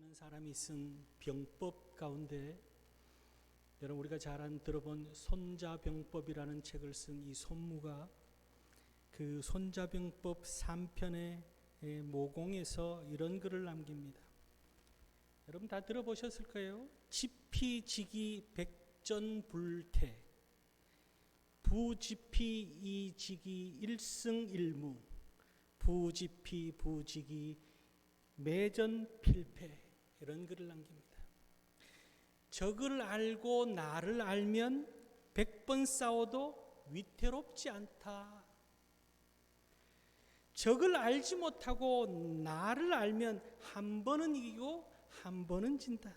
손무라는 사람이 쓴 병법 가운데 여러분 우리가 잘 들어본 손자병법이라는 책을 쓴 이 손무가 그 손자병법 3편의 모공에서 이런 글을 남깁니다. 여러분 다 들어보셨을 거예요. 지피지기 백전불태 부지피이지기 일승일무 부지피 매전필패 이런 글을 남깁니다. 적을 알고 나를 알면 100번 싸워도 위태롭지 않다. 적을 알지 못하고 나를 알면 한 번은 이기고 한 번은 진다.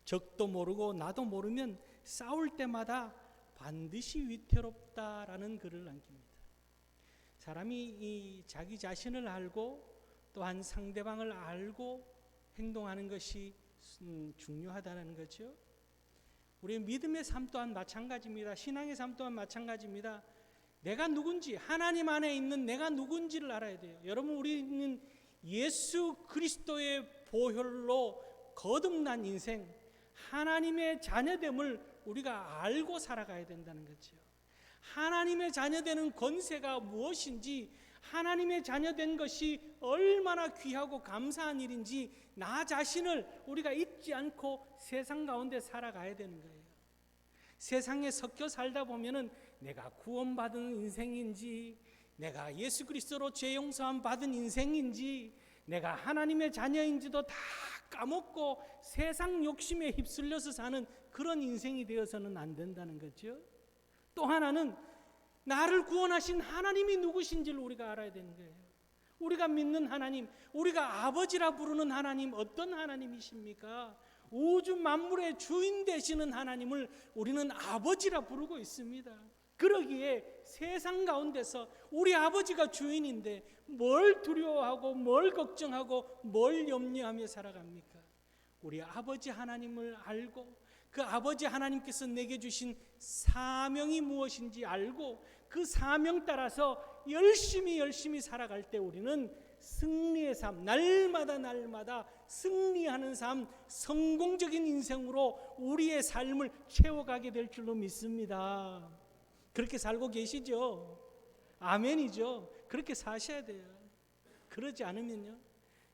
적도 모르고 나도 모르면 싸울 때마다 반드시 위태롭다라는 글을 남깁니다. 사람이 자기 자신을 알고 또한 상대방을 알고 행동하는 것이 중요하다는 거죠. 우리의 믿음의 삶 또한 마찬가지입니다. 신앙의 삶 또한 마찬가지입니다. 내가 누군지, 하나님 안에 있는 내가 누군지를 알아야 돼요. 여러분, 우리는 예수 그리스도의 보혈로 거듭난 인생, 하나님의 자녀됨을 우리가 알고 살아가야 된다는 거죠. 하나님의 자녀되는 권세가 무엇인지, 하나님의 자녀된 것이 얼마나 귀하고 감사한 일인지 나 자신을 우리가 잊지 않고 세상 가운데 살아가야 되는 거예요. 세상에 섞여 살다 보면은 내가 구원받은 인생인지, 내가 예수 그리스도로 죄 용서함 받은 인생인지, 내가 하나님의 자녀인지도 다 까먹고 세상 욕심에 휩쓸려서 사는 그런 인생이 되어서는 안 된다는 거죠. 또 하나는 나를 구원하신 하나님이 누구신지를 우리가 알아야 되는 거예요. 우리가 믿는 하나님, 우리가 아버지라 부르는 하나님 어떤 하나님이십니까? 우주 만물의 주인 되시는 하나님을 우리는 아버지라 부르고 있습니다. 그러기에 세상 가운데서 우리 아버지가 주인인데 뭘 두려워하고 뭘 걱정하고 뭘 염려하며 살아갑니까? 우리 아버지 하나님을 알고 그 아버지 하나님께서 내게 주신 사명이 무엇인지 알고 그 사명 따라서 열심히 살아갈 때 우리는 승리의 삶, 날마다 승리하는 삶, 성공적인 인생으로 우리의 삶을 채워가게 될 줄로 믿습니다. 그렇게 살고 계시죠? 아멘이죠? 그렇게 사셔야 돼요. 그러지 않으면요,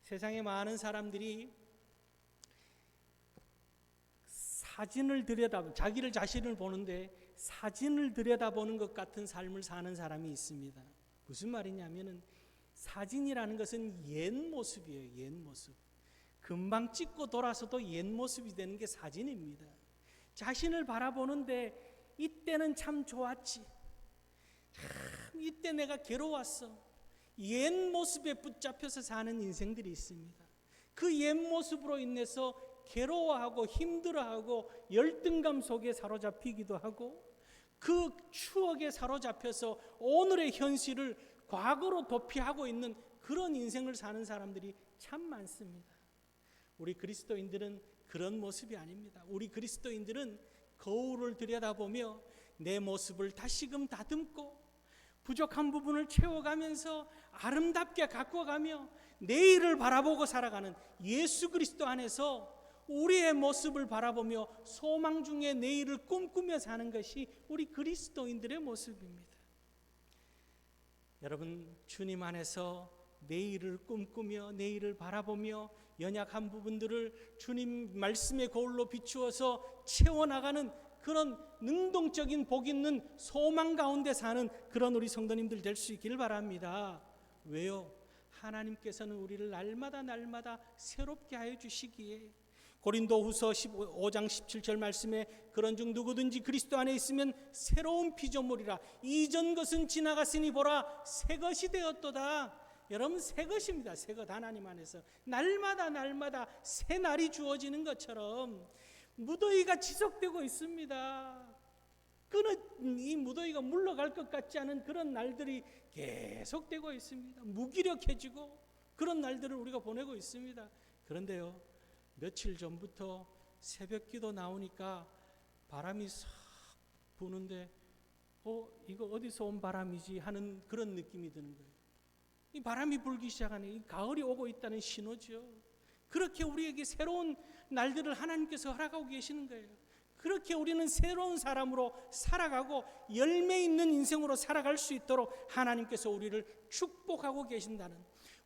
세상에 많은 사람들이 사진을 자기를 자신을 보는데 사진을 들여다보는 것 같은 삶을 사는 사람이 있습니다. 무슨 말이냐면은 사진이라는 것은 옛 모습이에요. 옛 모습. 금방 찍고 돌아서도 옛 모습이 되는 게 사진입니다. 자신을 바라보는데 이때는 참 좋았지. 참 이때 내가 괴로웠어. 옛 모습에 붙잡혀서 사는 인생들이 있습니다. 그 옛 모습으로 인해서 괴로워하고 힘들어하고 열등감 속에 사로잡히기도 하고 그 추억에 사로잡혀서 오늘의 현실을 과거로 도피하고 있는 그런 인생을 사는 사람들이 참 많습니다. 우리 그리스도인들은 그런 모습이 아닙니다. 우리 그리스도인들은 거울을 들여다보며 내 모습을 다시금 다듬고 부족한 부분을 채워가면서 아름답게 가꿔가며 내일을 바라보고 살아가는 예수 그리스도 안에서 우리의 모습을 바라보며 소망 중에 내일을 꿈꾸며 사는 것이 우리 그리스도인들의 모습입니다. 여러분, 주님 안에서 내일을 꿈꾸며 내일을 바라보며 연약한 부분들을 주님 말씀의 거울로 비추어서 채워나가는 그런 능동적인 복 있는 소망 가운데 사는 그런 우리 성도님들 될 수 있기를 바랍니다. 왜요? 하나님께서는 우리를 날마다 새롭게 하여 주시기에 고린도후서 15장 17절 말씀에 그런즉 누구든지 그리스도 안에 있으면 새로운 피조물이라 이전 것은 지나갔으니 보라 새 것이 되었도다. 여러분, 새 것입니다. 새 것. 하나님 안에서 날마다 새 날이 주어지는 것처럼 무더위가 지속되고 있습니다. 이 무더위가 물러갈 것 같지 않은 그런 날들이 계속되고 있습니다. 무기력해지고 그런 날들을 우리가 보내고 있습니다. 그런데요, 며칠 전부터 새벽 기도 나오니까 바람이 싹 부는데 이거 어디서 온 바람이지 하는 그런 느낌이 드는 거예요. 이 바람이 불기 시작하니 이 가을이 오고 있다는 신호죠. 그렇게 우리에게 새로운 날들을 하나님께서 허락하고 계시는 거예요. 그렇게 우리는 새로운 사람으로 살아가고 열매 있는 인생으로 살아갈 수 있도록 하나님께서 우리를 축복하고 계신다는,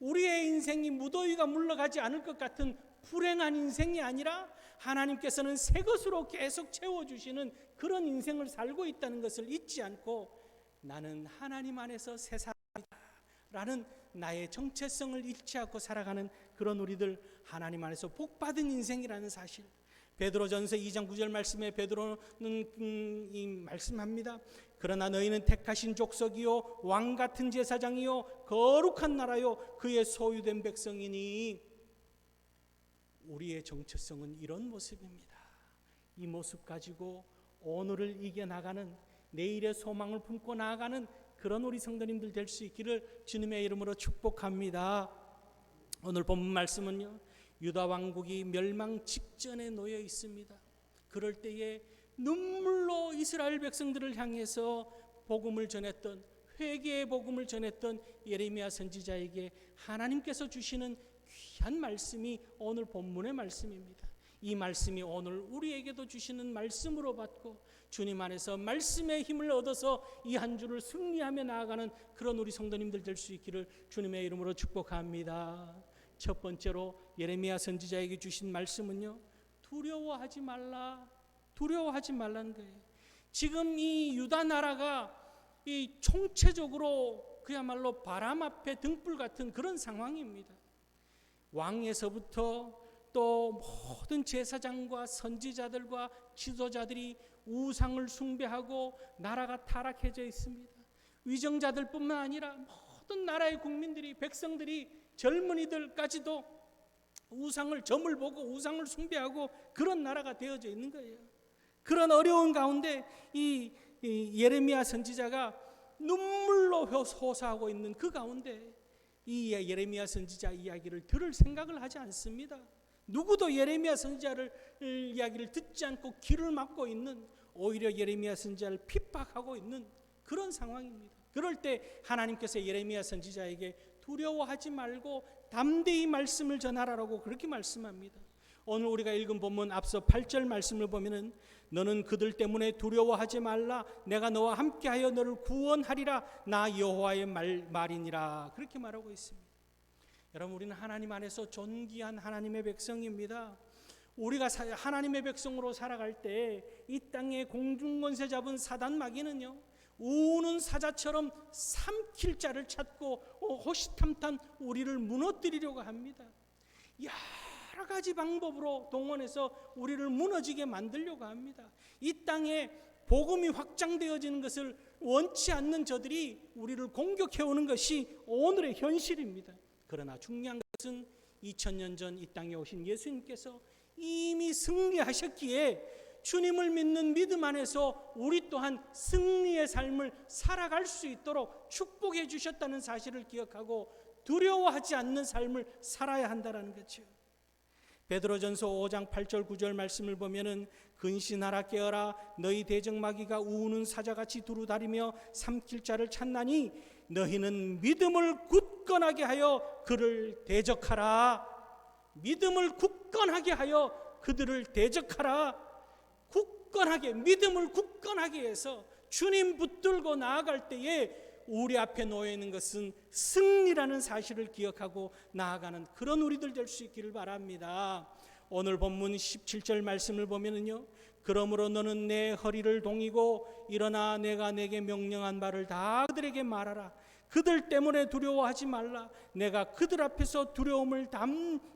우리의 인생이 무더위가 물러가지 않을 것 같은 불행한 인생이 아니라 하나님께서는 새 것으로 계속 채워주시는 그런 인생을 살고 있다는 것을 잊지 않고, 나는 하나님 안에서 새 사람이다 라는 나의 정체성을 잃지 않고 살아가는 그런 우리들, 하나님 안에서 복받은 인생이라는 사실, 베드로전서 2장 9절 말씀에 베드로는 이 말씀합니다. 그러나 너희는 택하신 족속이요 왕 같은 제사장이요 거룩한 나라요 그의 소유된 백성이니. 우리의 정체성은 이런 모습입니다. 이 모습 가지고 오늘을 이겨나가는, 내일의 소망을 품고 나아가는 그런 우리 성도님들 될 수 있기를 주님의 이름으로 축복합니다. 오늘 본문 말씀은요, 유다 왕국이 멸망 직전에 놓여 있습니다. 그럴 때에 눈물로 이스라엘 백성들을 향해서 복음을 전했던, 회개의 복음을 전했던 예레미야 선지자에게 하나님께서 주시는 귀한 말씀이 오늘 본문의 말씀입니다. 이 말씀이 오늘 우리에게도 주시는 말씀으로 받고 주님 안에서 말씀의 힘을 얻어서 이 한 주를 승리하며 나아가는 그런 우리 성도님들 될 수 있기를 주님의 이름으로 축복합니다. 첫 번째로 예레미야 선지자에게 주신 말씀은요, 두려워하지 말라, 두려워하지 말라는 거예요. 지금 이 유다 나라가 이 총체적으로 그야말로 바람 앞에 등불 같은 그런 상황입니다. 왕에서부터 또 모든 제사장과 선지자들과 지도자들이 우상을 숭배하고 나라가 타락해져 있습니다. 위정자들뿐만 아니라 모든 나라의 국민들이, 백성들이, 젊은이들까지도 우상을, 점을 보고 우상을 숭배하고 그런 나라가 되어져 있는 거예요. 그런 어려운 가운데 이 예레미야 선지자가 눈물로 호소하고 있는 그 가운데 이 예레미야 선지자 이야기를 들을 생각을 하지 않습니다. 누구도 예레미야 선지자를 이야기를 듣지 않고 귀를 막고 있는, 오히려 예레미야 선지자를 핍박하고 있는 그런 상황입니다. 그럴 때 하나님께서 예레미야 선지자에게 두려워하지 말고 담대히 말씀을 전하라고 그렇게 말씀합니다. 오늘 우리가 읽은 본문 앞서 8절 말씀을 보면은 너는 그들 때문에 두려워하지 말라, 내가 너와 함께하여 너를 구원하리라, 나 여호와의 말이니라, 그렇게 말하고 있습니다. 여러분, 우리는 하나님 안에서 존귀한 하나님의 백성입니다. 우리가 하나님의 백성으로 살아갈 때 이 땅에 공중권세 잡은 사단 마귀는요, 우는 사자처럼 삼킬 자를 찾고 호시탐탐 우리를 무너뜨리려고 합니다. 여러 가지 방법으로 동원해서 우리를 무너지게 만들려고 합니다. 이 땅에 복음이 확장되어지는 것을 원치 않는 저들이 우리를 공격해오는 것이 오늘의 현실입니다. 그러나 중요한 것은 2000년 전 이 땅에 오신 예수님께서 이미 승리하셨기에 주님을 믿는 믿음 안에서 우리 또한 승리의 삶을 살아갈 수 있도록 축복해 주셨다는 사실을 기억하고 두려워하지 않는 삶을 살아야 한다는 거죠. 베드로전서 5장 8절 9절 말씀을 보면은 근신하라, 깨어라, 너희 대적마귀가 우는 사자같이 두루다니며 삼킬 자를 찾나니 너희는 믿음을 굳건하게 하여 그를 대적하라. 믿음을 굳건하게 하여 그들을 대적하라. 굳건하게, 믿음을 굳건하게 해서 주님 붙들고 나아갈 때에 우리 앞에 놓여 있는 것은 승리라는 사실을 기억하고 나아가는 그런 우리들 될 수 있기를 바랍니다. 오늘 본문 17절 말씀을 보면은요, 그러므로 너는 내 허리를 동이고 일어나 내가 내게 명령한 바를 다 그들에게 말하라. 그들 때문에 두려워하지 말라. 내가 그들 앞에서 두려움을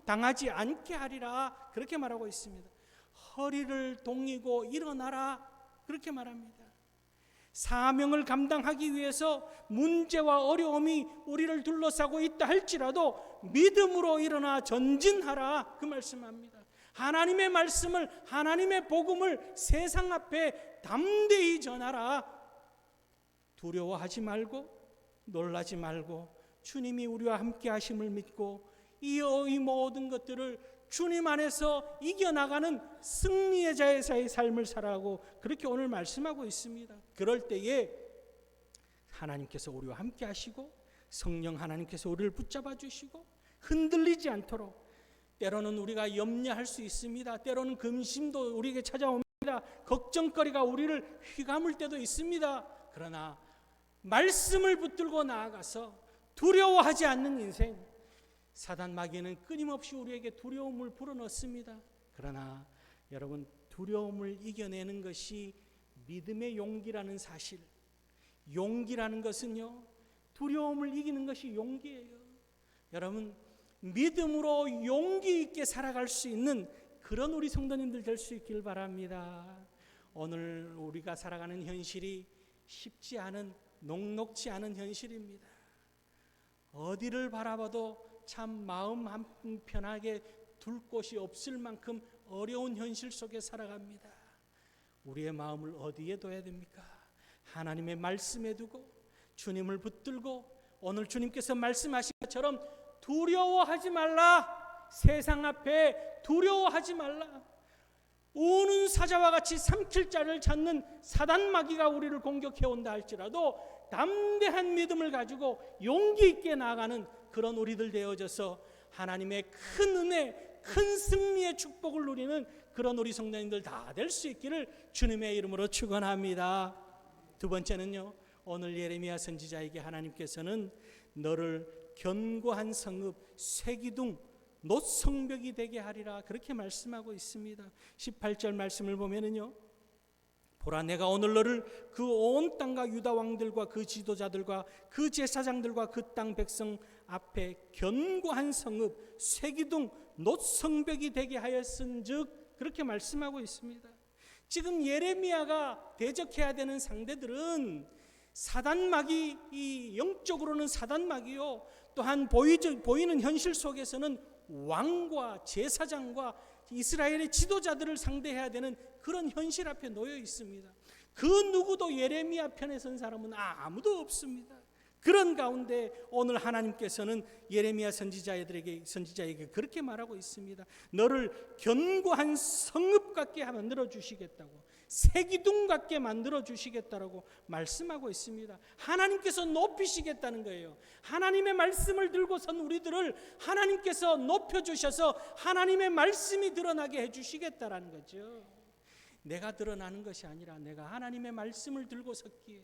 당하지 않게 하리라. 그렇게 말하고 있습니다. 허리를 동이고 일어나라, 그렇게 말합니다. 사명을 감당하기 위해서 문제와 어려움이 우리를 둘러싸고 있다 할지라도 믿음으로 일어나 전진하라, 그 말씀합니다. 하나님의 말씀을, 하나님의 복음을 세상 앞에 담대히 전하라. 두려워하지 말고 놀라지 말고 주님이 우리와 함께 하심을 믿고 이 모든 것들을 주님 안에서 이겨나가는 승리의 자의 삶을 살아가고 그렇게 오늘 말씀하고 있습니다. 그럴 때에 하나님께서 우리와 함께 하시고 성령 하나님께서 우리를 붙잡아 주시고 흔들리지 않도록 때로는 우리가 염려할 수 있습니다. 때로는 근심도 우리에게 찾아옵니다. 걱정거리가 우리를 휘감을 때도 있습니다. 그러나 말씀을 붙들고 나아가서 두려워하지 않는 인생, 사단 마귀는 끊임없이 우리에게 두려움을 불어넣습니다. 그러나 여러분, 두려움을 이겨내는 것이 믿음의 용기라는 사실, 용기라는 것은요, 두려움을 이기는 것이 용기예요. 여러분, 믿음으로 용기 있게 살아갈 수 있는 그런 우리 성도님들 될 수 있길 바랍니다. 오늘 우리가 살아가는 현실이 쉽지 않은, 녹록지 않은 현실입니다. 어디를 바라봐도 참 마음 한편하게 둘 곳이 없을 만큼 어려운 현실 속에 살아갑니다. 우리의 마음을 어디에 둬야 됩니까? 하나님의 말씀에 두고 주님을 붙들고 오늘 주님께서 말씀하신 것처럼 두려워하지 말라. 세상 앞에 두려워하지 말라. 우는 사자와 같이 삼킬 자를 찾는 사단 마귀가 우리를 공격해 온다 할지라도 담대한 믿음을 가지고 용기 있게 나아가는 그런 우리들 되어져서 하나님의 큰 은혜, 큰 승리의 축복을 누리는 그런 우리 성도님들 다 될 수 있기를 주님의 이름으로 축원합니다. 두 번째는요, 오늘 예레미야 선지자에게 하나님께서는 너를 견고한 성읍, 쇠기둥, 놋성벽이 되게 하리라 그렇게 말씀하고 있습니다. 18절 말씀을 보면은요, 보라 내가 오늘 너를 그 온 땅과 유다 왕들과 그 지도자들과 그 제사장들과 그 땅 백성 앞에 견고한 성읍, 쇠기둥, 놋성벽이 되게 하였은즉 그렇게 말씀하고 있습니다. 지금 예레미야가 대적해야 되는 상대들은 사단 마귀, 이 영적으로는 사단 마귀요, 또한 보이는 현실 속에서는 왕과 제사장과 이스라엘의 지도자들을 상대해야 되는 그런 현실 앞에 놓여 있습니다. 그 누구도 예레미야 편에 선 사람은 아무도 없습니다. 그런 가운데 오늘 하나님께서는 예레미야 선지자에게 그렇게 말하고 있습니다. 너를 견고한 성읍 같게 만들어 주시겠다고, 새기둥 같게 만들어 주시겠다라고 말씀하고 있습니다. 하나님께서 높이시겠다는 거예요. 하나님의 말씀을 들고선 우리들을 하나님께서 높여주셔서 하나님의 말씀이 드러나게 해주시겠다라는 거죠. 내가 드러나는 것이 아니라 내가 하나님의 말씀을 들고 섰기에,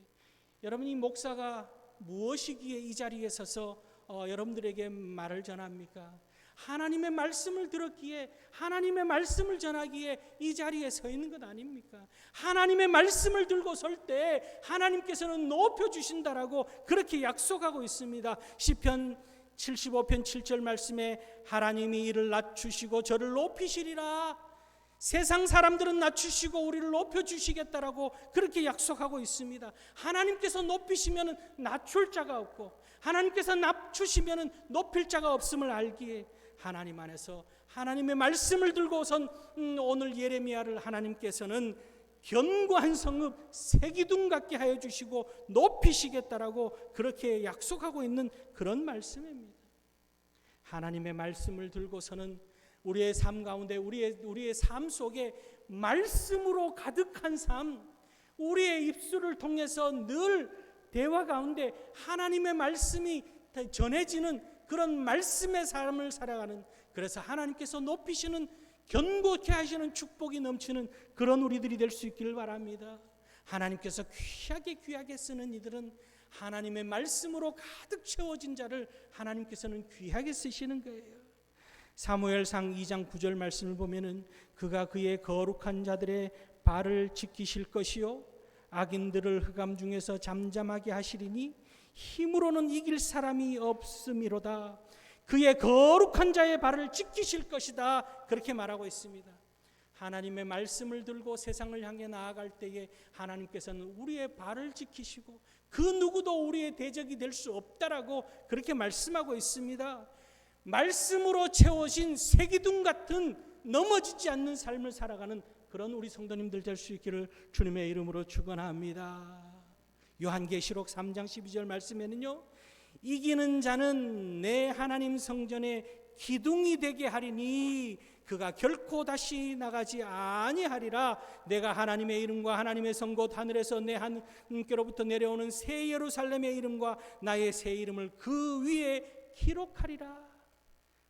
여러분이 목사가 무엇이기에 이 자리에 서서 여러분들에게 말을 전합니까? 하나님의 말씀을 들었기에, 하나님의 말씀을 전하기에 이 자리에 서 있는 것 아닙니까? 하나님의 말씀을 들고 설 때 하나님께서는 높여주신다라고 그렇게 약속하고 있습니다. 시편 75편 7절 말씀에 하나님이 이를 낮추시고 저를 높이시리라. 세상 사람들은 낮추시고 우리를 높여주시겠다라고 그렇게 약속하고 있습니다. 하나님께서 높이시면 낮출 자가 없고, 하나님께서 낮추시면 높일 자가 없음을 알기에 하나님 안에서 하나님의 말씀을 들고선 오늘 예레미야를 하나님께서는 견고한 성읍, 새기둥 같게 하여 주시고 높이시겠다라고 그렇게 약속하고 있는 그런 말씀입니다. 하나님의 말씀을 들고서는 우리의 삶 가운데, 우리의 삶 속에 말씀으로 가득한 삶, 우리의 입술을 통해서 늘 대화 가운데 하나님의 말씀이 전해지는 그런 말씀의 삶을 살아가는, 그래서 하나님께서 높이시는, 견고케 하시는 축복이 넘치는 그런 우리들이 될 수 있기를 바랍니다. 하나님께서 귀하게 쓰는 이들은 하나님의 말씀으로 가득 채워진 자를 하나님께서는 귀하게 쓰시는 거예요. 사무엘상 2장 9절 말씀을 보면은 그가 그의 거룩한 자들의 발을 지키실 것이요 악인들을 흑암 중에서 잠잠하게 하시리니 힘으로는 이길 사람이 없음이로다. 그의 거룩한 자의 발을 지키실 것이다. 그렇게 말하고 있습니다. 하나님의 말씀을 들고 세상을 향해 나아갈 때에 하나님께서는 우리의 발을 지키시고 그 누구도 우리의 대적이 될 수 없다라고 그렇게 말씀하고 있습니다. 말씀으로 채워진 새기둥 같은 넘어지지 않는 삶을 살아가는 그런 우리 성도님들 될 수 있기를 주님의 이름으로 축원합니다. 요한계시록 3장 12절 말씀에는요, 이기는 자는 내 하나님 성전에 기둥이 되게 하리니 그가 결코 다시 나가지 아니하리라. 내가 하나님의 이름과 하나님의 성 곧 하늘에서 내 하나님께로부터 내려오는 새 예루살렘의 이름과 나의 새 이름을 그 위에 기록하리라.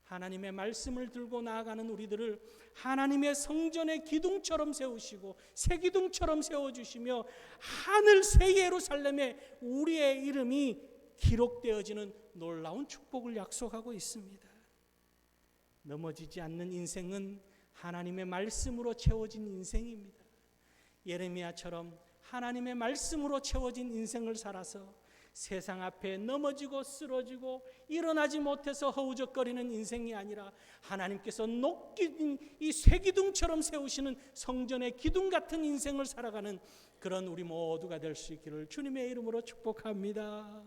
하나님의 말씀을 들고 나아가는 우리들을 하나님의 성전의 기둥처럼 세우시고 새 기둥처럼 세워주시며 하늘 새 예루살렘에 우리의 이름이 기록되어지는 놀라운 축복을 약속하고 있습니다. 넘어지지 않는 인생은 하나님의 말씀으로 채워진 인생입니다. 예레미야처럼 하나님의 말씀으로 채워진 인생을 살아서 세상 앞에 넘어지고 쓰러지고 일어나지 못해서 허우적거리는 인생이 아니라 하나님께서 높긴 이 쇠기둥처럼 세우시는 성전의 기둥 같은 인생을 살아가는 그런 우리 모두가 될 수 있기를 주님의 이름으로 축복합니다.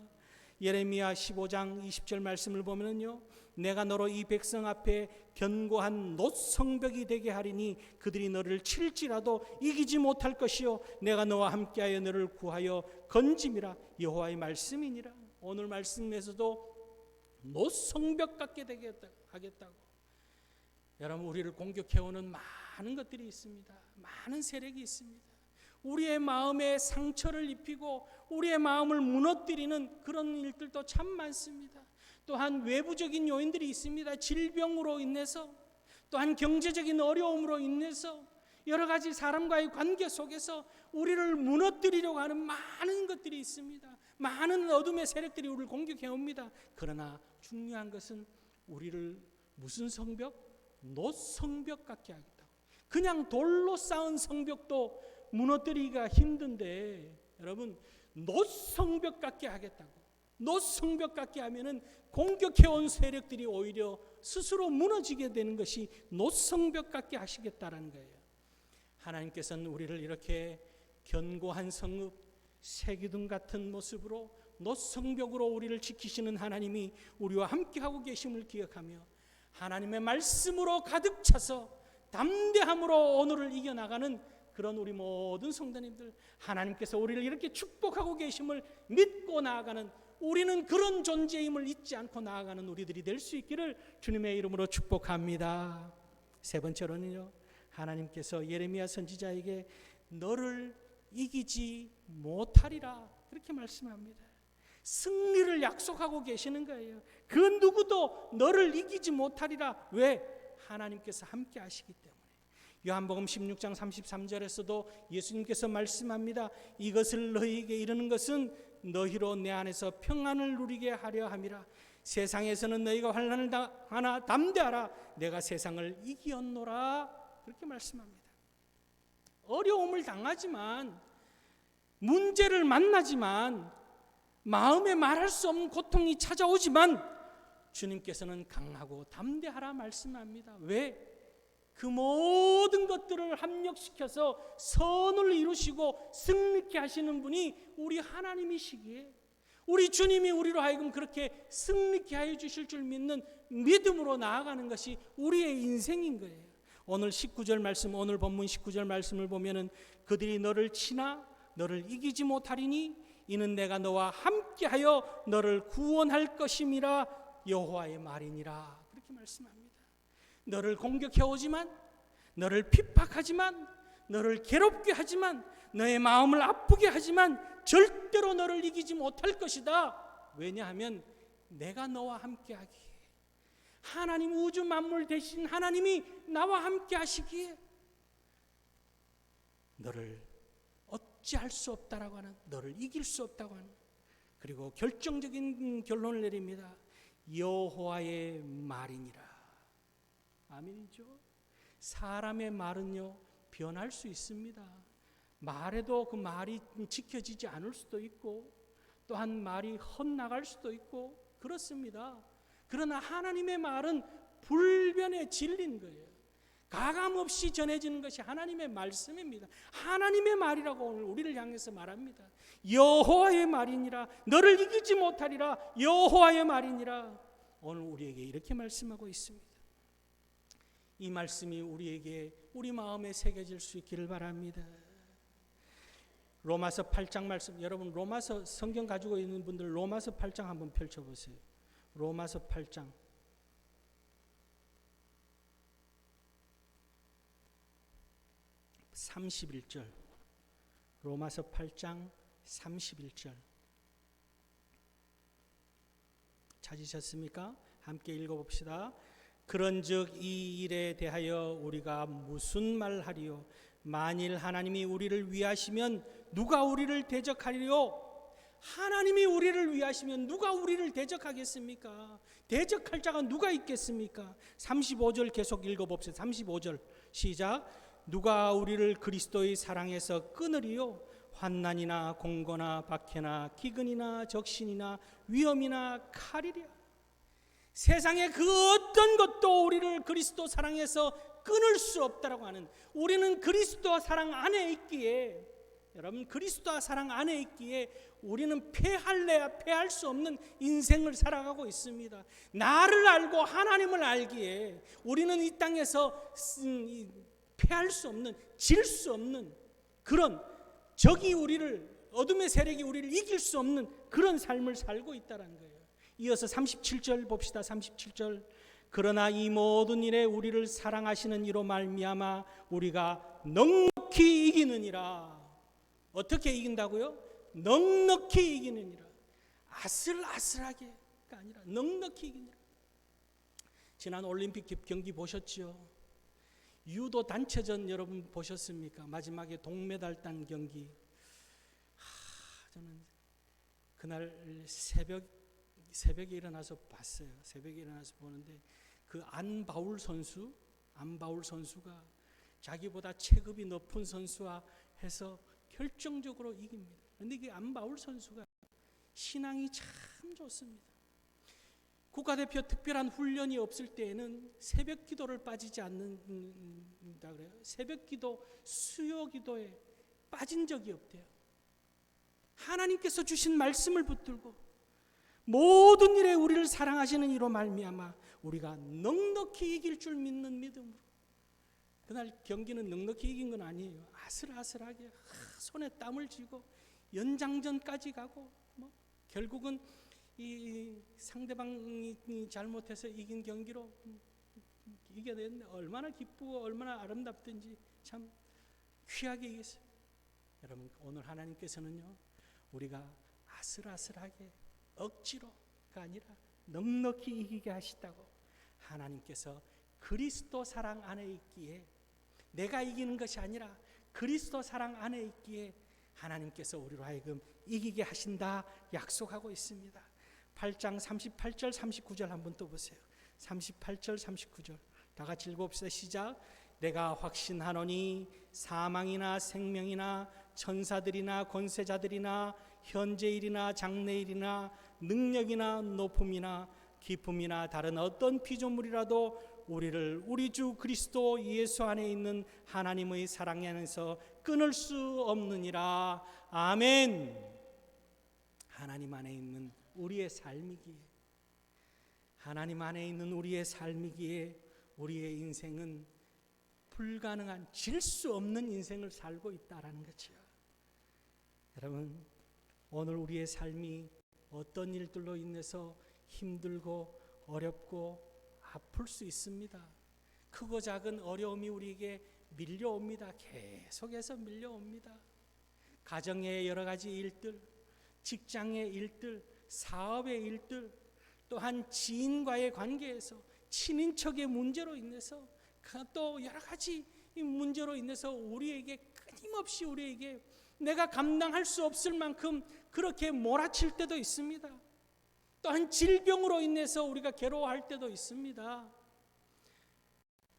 예레미야 15장 20절 말씀을 보면요, 내가 너로 이 백성 앞에 견고한 놋성벽이 되게 하리니 그들이 너를 칠지라도 이기지 못할 것이요 내가 너와 함께하여 너를 구하여 건짐이라 여호와의 말씀이니라. 오늘 말씀에서도 놋성벽 같게 되게 하겠다고. 여러분, 우리를 공격해오는 많은 것들이 있습니다. 많은 세력이 있습니다. 우리의 마음에 상처를 입히고 우리의 마음을 무너뜨리는 그런 일들도 참 많습니다. 또한 외부적인 요인들이 있습니다. 질병으로 인해서, 또한 경제적인 어려움으로 인해서, 여러 가지 사람과의 관계 속에서 우리를 무너뜨리려고 하는 많은 것들이 있습니다. 많은 어둠의 세력들이 우리를 공격해 옵니다. 그러나 중요한 것은 우리를 무슨 성벽? 놋성벽 같게 하겠다고. 그냥 돌로 쌓은 성벽도 무너뜨리기가 힘든데 여러분, 놋성벽 같게 하겠다고. 놋성벽 같게 하면은 공격해온 세력들이 오히려 스스로 무너지게 되는 것이 놋성벽 같게 하시겠다라는 거예요. 하나님께서는 우리를 이렇게 견고한 성읍, 새기둥 같은 모습으로 놋성벽으로 우리를 지키시는 하나님이 우리와 함께하고 계심을 기억하며 하나님의 말씀으로 가득 차서 담대함으로 오늘을 이겨나가는 그런 우리 모든 성도님들, 하나님께서 우리를 이렇게 축복하고 계심을 믿고 나아가는, 우리는 그런 존재임을 잊지 않고 나아가는 우리들이 될 수 있기를 주님의 이름으로 축복합니다. 세 번째로는요, 하나님께서 예레미야 선지자에게 너를 이기지 못하리라 그렇게 말씀합니다. 승리를 약속하고 계시는 거예요. 그 누구도 너를 이기지 못하리라. 왜? 하나님께서 함께 하시기 때문에. 요한복음 16장 33절에서도 예수님께서 말씀합니다. 이것을 너희에게 이르는 것은 너희로 내 안에서 평안을 누리게 하려 함이라. 세상에서는 너희가 환난을 당하나 담대하라. 내가 세상을 이기었노라. 그렇게 말씀합니다. 어려움을 당하지만, 문제를 만나지만, 마음에 말할 수 없는 고통이 찾아오지만 주님께서는 강하고 담대하라 말씀합니다. 왜? 그 모든 것들을 합력시켜서 선을 이루시고 승리케 하시는 분이 우리 하나님이시기에 우리 주님이 우리로 하여금 그렇게 승리케 하여 주실 줄 믿는 믿음으로 나아가는 것이 우리의 인생인 거예요. 오늘 19절 말씀, 오늘 본문 19절 말씀을 보면은 그들이 너를 치나 너를 이기지 못하리니 이는 내가 너와 함께하여 너를 구원할 것임이라 여호와의 말이니라. 그렇게 말씀합니다. 너를 공격해 오지만, 너를 핍박하지만, 너를 괴롭게 하지만, 너의 마음을 아프게 하지만 절대로 너를 이기지 못할 것이다. 왜냐하면 내가 너와 함께하기에, 하나님 우주 만물 되신 하나님이 나와 함께 하시기에 너를 어찌할 수 없다라고 하는, 너를 이길 수 없다고 하는, 그리고 결정적인 결론을 내립니다. 여호와의 말이니라. 아멘이죠. 사람의 말은요 변할 수 있습니다. 말해도 그 말이 지켜지지 않을 수도 있고, 또한 말이 헛나갈 수도 있고 그렇습니다. 그러나 하나님의 말은 불변의 진리인 거예요. 가감없이 전해지는 것이 하나님의 말씀입니다. 하나님의 말이라고 오늘 우리를 향해서 말합니다. 여호와의 말이니라. 너를 이기지 못하리라. 여호와의 말이니라. 오늘 우리에게 이렇게 말씀하고 있습니다. 이 말씀이 우리에게 우리 마음에 새겨질 수 있기를 바랍니다. 로마서 8장 말씀, 여러분 로마서 성경 가지고 있는 분들 로마서 8장 한번 펼쳐보세요. 로마서 8장 31절, 로마서 8장 31절 찾으셨습니까? 함께 읽어봅시다. 그런즉 이 일에 대하여 우리가 무슨 말하리요? 만일 하나님이 우리를 위하시면 누가 우리를 대적하리요? 하나님이 우리를 위하시면 누가 우리를 대적하겠습니까? 대적할 자가 누가 있겠습니까? 35절 계속 읽어봅시다. 35절 시작. 누가 우리를 그리스도의 사랑에서 끊으리요? 환난이나 공고나 박해나 기근이나 적신이나 위험이나 칼이랴. 세상의 그 어떤 것도 우리를 그리스도 사랑에서 끊을 수 없다라고 하는, 우리는 그리스도 사랑 안에 있기에, 여러분 그리스도 사랑 안에 있기에 우리는 패할래야 패할 수 없는 인생을 살아가고 있습니다. 나를 알고 하나님을 알기에 우리는 이 땅에서 패할 수 없는, 질 수 없는 그런 적이 우리를, 어둠의 세력이 우리를 이길 수 없는 그런 삶을 살고 있다는 거예요. 이어서 37절 봅시다. 37절. 그러나 이 모든 일에 우리를 사랑하시는 이로 말미암아 우리가 넉넉히 이기느니라. 어떻게 이긴다고요? 넉넉히 이기느니라. 아슬아슬하게가 아니라 넉넉히 이기느니라. 지난 올림픽 경기 보셨죠? 유도 단체전 여러분 보셨습니까? 마지막에 동메달 딴 경기. 저는 그날 새벽에 일어나서 봤어요. 새벽에 일어나서 보는데 그 안바울 선수가 자기보다 체급이 높은 선수와 해서 결정적으로 이깁니다. 그런데 그 안바울 선수가 신앙이 참 좋습니다. 국가대표 특별한 훈련이 없을 때에는 새벽 기도를 빠지지 않는다 그래요. 새벽 기도, 수요 기도에 빠진 적이 없대요. 하나님께서 주신 말씀을 붙들고 모든 일에 우리를 사랑하시는 이로 말미암아 우리가 넉넉히 이길 줄 믿는 믿음으로. 그날 경기는 넉넉히 이긴 건 아니에요. 아슬아슬하게 손에 땀을 쥐고 연장전까지 가고 결국은 이 상대방이 잘못해서 이긴 경기로 이겨냈는데 얼마나 기쁘고 얼마나 아름답든지 참 귀하게 이겼어요. 여러분 오늘 하나님께서는요 우리가 아슬아슬하게 억지로가 아니라 넉넉히 이기게 하시다고. 하나님께서 그리스도 사랑 안에 있기에, 내가 이기는 것이 아니라 그리스도 사랑 안에 있기에 하나님께서 우리로 하여금 이기게 하신다 약속하고 있습니다. 8장 38절 39절 한번 또 보세요. 38절 39절 다 같이 읽어봅시다. 시작. 내가 확신하노니 사망이나 생명이나 천사들이나 권세자들이나 현재일이나 장래일이나 능력이나 높음이나 기쁨이나 다른 어떤 피조물이라도 우리를 우리 주 그리스도 예수 안에 있는 하나님의 사랑 안에서 끊을 수 없느니라. 아멘. 하나님 안에 있는 우리의 삶이기에, 하나님 안에 있는 우리의 삶이기에 우리의 인생은 불가능한, 질 수 없는 인생을 살고 있다라는 거죠. 여러분 오늘 우리의 삶이 어떤 일들로 인해서 힘들고 어렵고 아플 수 있습니다. 크고 작은 어려움이 우리에게 밀려옵니다. 계속해서 밀려옵니다. 가정의 여러 가지 일들, 직장의 일들, 사업의 일들, 또한 지인과의 관계에서 친인척의 문제로 인해서 또 여러 가지 문제로 인해서 우리에게 끊임없이 우리에게 내가 감당할 수 없을 만큼 그렇게 몰아칠 때도 있습니다. 또한 질병으로 인해서 우리가 괴로워할 때도 있습니다.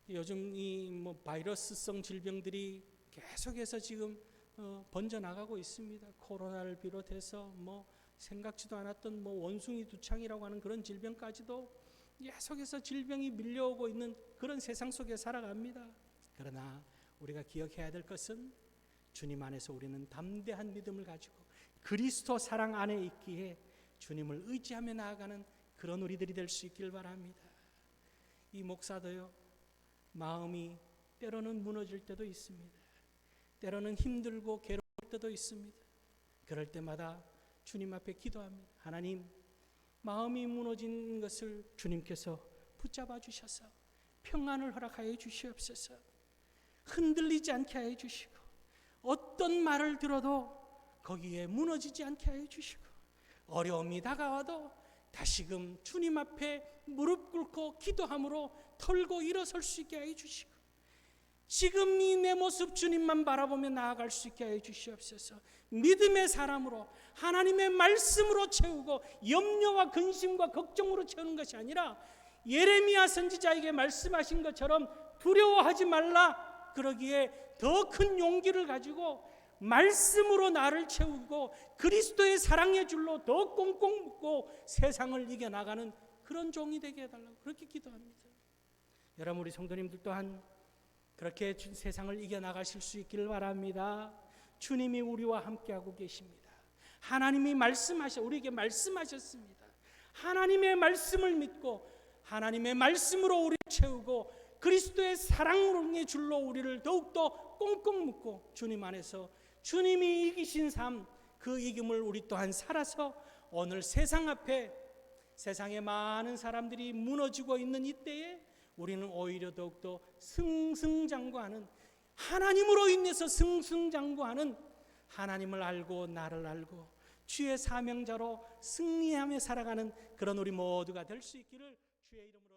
요즘 이 바이러스성 질병들이 계속해서 지금 번져나가고 있습니다. 코로나를 비롯해서 생각지도 않았던 원숭이 두창이라고 하는 그런 질병까지도 계속해서 질병이 밀려오고 있는 그런 세상 속에 살아갑니다. 그러나 우리가 기억해야 될 것은 주님 안에서 우리는 담대한 믿음을 가지고 그리스도 사랑 안에 있기에 주님을 의지하며 나아가는 그런 우리들이 될 수 있길 바랍니다. 이 목사도요, 마음이 때로는 무너질 때도 있습니다. 때로는 힘들고 괴로울 때도 있습니다. 그럴 때마다 주님 앞에 기도합니다. 하나님, 마음이 무너진 것을 주님께서 붙잡아 주셔서 평안을 허락하여 주시옵소서. 흔들리지 않게 하여 주시고 어떤 말을 들어도 거기에 무너지지 않게 하여 주시고 어려움이 다가와도 다시금 주님 앞에 무릎 꿇고 기도함으로 털고 일어설 수 있게 해 주시고, 지금 이 내 모습 주님만 바라보며 나아갈 수 있게 해 주시옵소서. 믿음의 사람으로 하나님의 말씀으로 채우고 염려와 근심과 걱정으로 채우는 것이 아니라 예레미야 선지자에게 말씀하신 것처럼 두려워하지 말라, 그러기에 더 큰 용기를 가지고 말씀으로 나를 채우고 그리스도의 사랑의 줄로 더 꽁꽁 묶고 세상을 이겨나가는 그런 종이 되게 해달라고 그렇게 기도합니다. 여러분, 우리 성도님들 또한 그렇게 세상을 이겨나가실 수 있기를 바랍니다. 주님이 우리와 함께하고 계십니다. 하나님이 우리에게 말씀하셨습니다. 하나님의 말씀을 믿고 하나님의 말씀으로 우리를 채우고 그리스도의 사랑의 줄로 우리를 더욱더 꽁꽁 묶고 주님 안에서 주님이 이기신 삶, 그 이김을 우리 또한 살아서 오늘 세상 앞에 세상에 많은 사람들이 무너지고 있는 이때에 우리는 오히려 더욱더 승승장구하는, 하나님으로 인해서 승승장구하는, 하나님을 알고 나를 알고 주의 사명자로 승리하며 살아가는 그런 우리 모두가 될 수 있기를 주의 이름으로